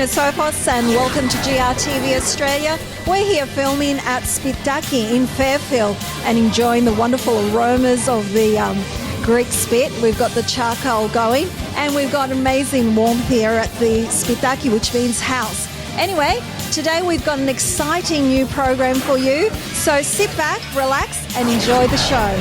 Sophos and welcome to GRTV Australia. We're here filming at Spitaki in Fairfield and enjoying the wonderful aromas of the Greek spit. We've got the charcoal going and we've got amazing warmth here at the Spitaki, which means house. Anyway, today we've got an exciting new program for you, so sit back, relax and enjoy the show.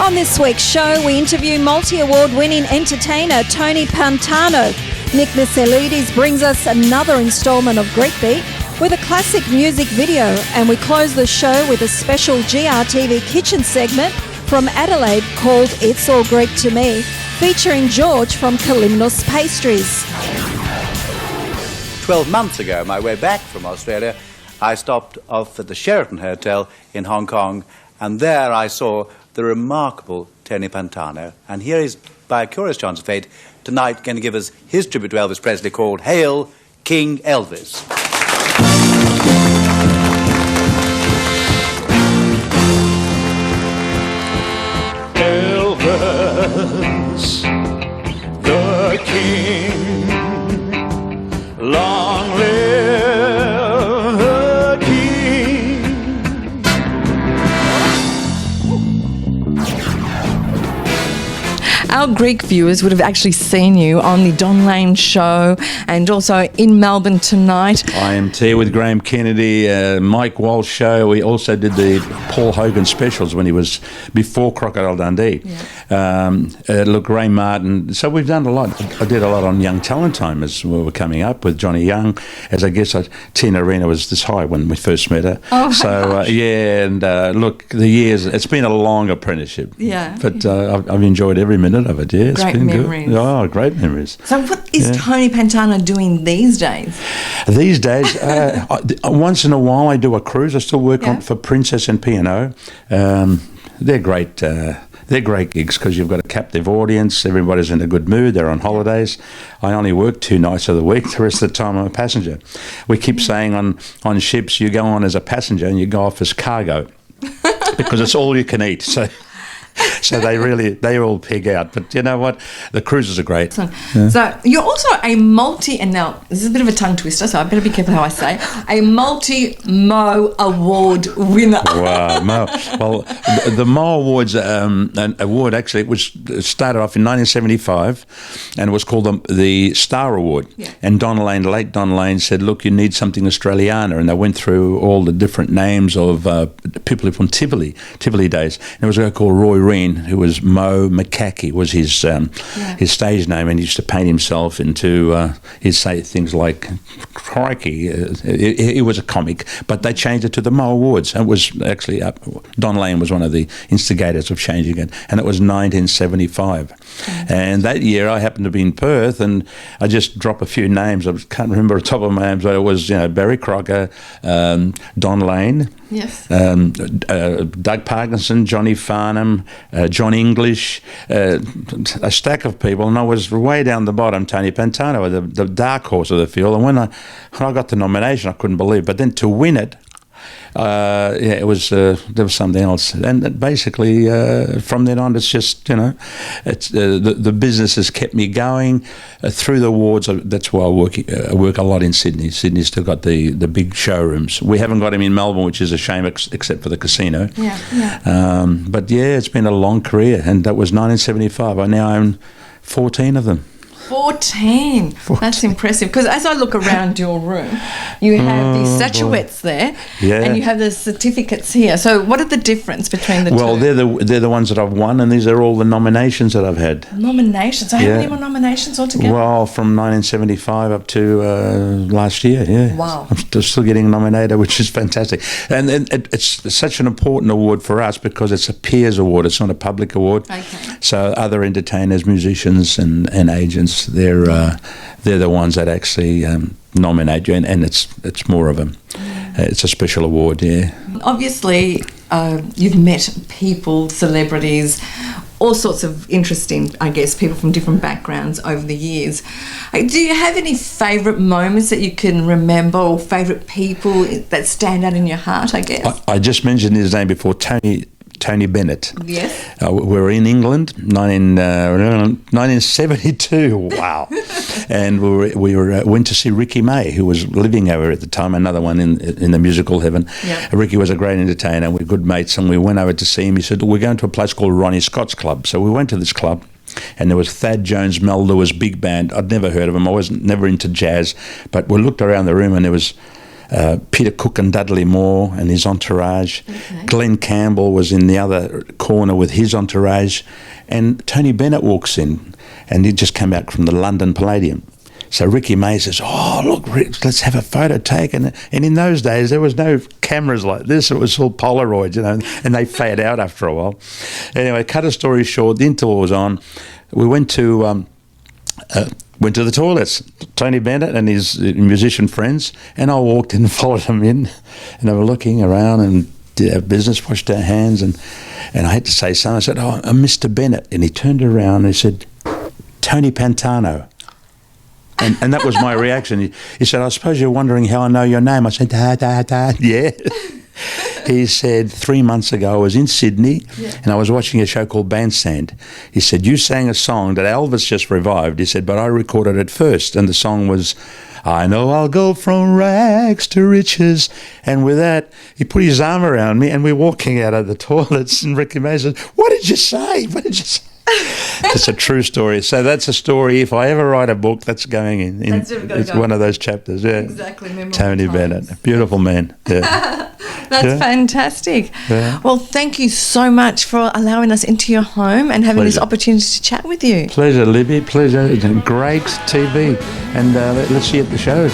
On this week's show, we interview multi-award winning entertainer Tony Pantano. Nick Miselides brings us another instalment of Greek Beat with a classic music video, and we close the show with a special GRTV kitchen segment from Adelaide called It's All Greek to Me, featuring George from Kalimnos Pastries. 12 months ago, on my way back from Australia, I stopped off at the Sheraton Hotel in Hong Kong, and there I saw the remarkable Tony Pantano. And here is, by a curious chance of fate, tonight going to give us his tribute to Elvis Presley called Hail King Elvis. Elvis, the king, long live the king. Our Greek viewers would have actually seen you on the Don Lane show and also in Melbourne tonight. IMT with Graham Kennedy, Mike Walsh show. We also did the Paul Hogan specials when he was before Crocodile Dundee. Yeah. Look, Ray Martin. So we've done a lot. I did a lot on Young Talent Time as we were coming up with Johnny Young. As I guess Tina Arena was this high when we first met her. Oh, so yeah, and look, the years. It's been a long apprenticeship. Yeah. But I've enjoyed every minute of it. Yeah, it's great been memories. Good. Oh, great memories. So what is Tony Pantano doing these days? These days, once in a while I do a cruise. I still work on for Princess and P&O. They're great. They're great gigs because you've got a captive audience. Everybody's in a good mood. They're on holidays. I only work 2 nights of the week. The rest of the time I'm a passenger. We keep saying on ships, you go on as a passenger and you go off as cargo because it's all you can eat. So they all pig out. But you know what? The cruises are great. So you're also a and now this is a bit of a tongue twister, so I better be careful how I say it, a multi-Mo Award winner. Wow, Mo. Well, the Mo Awards, an award actually, it started off in 1975 and it was called the Star Award. Yeah. And late Don Lane said, look, you need something Australiana. And they went through all the different names of people from Tivoli days. And there was a guy called Roy Reen, who was Mo McCackey, was his stage name, and he used to paint himself into, he'd say things like, crikey, it was a comic, but they changed it to the Mo Awards. It was actually, Don Lane was one of the instigators of changing it, and it was 1975. And that year I happened to be in Perth, and I just dropped a few names. I can't remember the top of my names, but it was, Barry Crocker, Don Lane, yes, Doug Parkinson, Johnny Farnham, John English, a stack of people, and I was way down the bottom, Tony Pantano, the dark horse of the field. And when I got the nomination, I couldn't believe it. But then to win it, it was there was something else, and basically from then on, it's just it's the business has kept me going through the awards. That's why I work a lot in Sydney. Sydney's still got the big showrooms. We haven't got them in Melbourne, which is a shame, except for the casino. But yeah, it's been a long career, and that was 1975. I now own 14 of them. 14. That's impressive. Because as I look around your room, you have these statuettes there, and you have the certificates here. So what are the difference between the two? Well, they're the ones that I've won, and these are all the nominations that I've had. Nominations? So how many more nominations altogether? Well, from 1975 up to last year, yeah. Wow. I'm still getting nominated, which is fantastic. And it's such an important award for us because it's a peers award. It's not a public award. Okay. So other entertainers, musicians and agents, they're the ones that actually nominate you, and it's more of it's a special award. Yeah. Obviously, you've met people, celebrities, all sorts of interesting, I guess, people from different backgrounds over the years. Do you have any favourite moments that you can remember, or favourite people that stand out in your heart, I guess? I just mentioned his name before, Tony Bennett. Yes. We were in England, 1972. Wow. And went to see Ricky May, who was living over at the time, another one in the musical heaven. Yeah. Ricky was a great entertainer. We're good mates, and we went over to see him. He said, we're going to a place called Ronnie Scott's Club. So we went to this club, and there was Thad Jones, Mel Lewis, big band. I'd never heard of him. I wasn't never into jazz, but we looked around the room, and there was Peter Cook and Dudley Moore and his entourage. Okay. Glenn Campbell was in the other corner with his entourage, and Tony Bennett walks in, and he just came out from the London Palladium. So Ricky May says, "Oh, look, Rick, let's have a photo taken." And in those days, there was no cameras like this. It was all Polaroids, and they fade out after a while. Anyway, cut a story short, the interval was on. We went to the toilets, Tony Bennett and his musician friends, and I walked in and followed them in, and they were looking around and did our business, washed our hands, and I had to say something. I said, "Oh, I'm Mr. Bennett," and he turned around and he said, "Tony Pantano." And that was my reaction. He said, "I suppose you're wondering how I know your name." I said, "Da. Yeah." He said, 3 months ago I was in Sydney and I was watching a show called Bandstand. He said, "You sang a song that Elvis just revived." He said, "But I recorded it first." And the song was, "I know I'll go from rags to riches." And with that, he put his arm around me and we're walking out of the toilets, and Ricky May said, "What did you say? What did you say?" It's a true story. So that's a story. If I ever write a book, that's going in. It's one of those chapters. Yeah, exactly. Tony Bennett, a beautiful man. Yeah. That's fantastic. Yeah. Well, thank you so much for allowing us into your home and having this opportunity to chat with you. Pleasure, Libby. Pleasure. It's a great TV, and let's see you at the shows.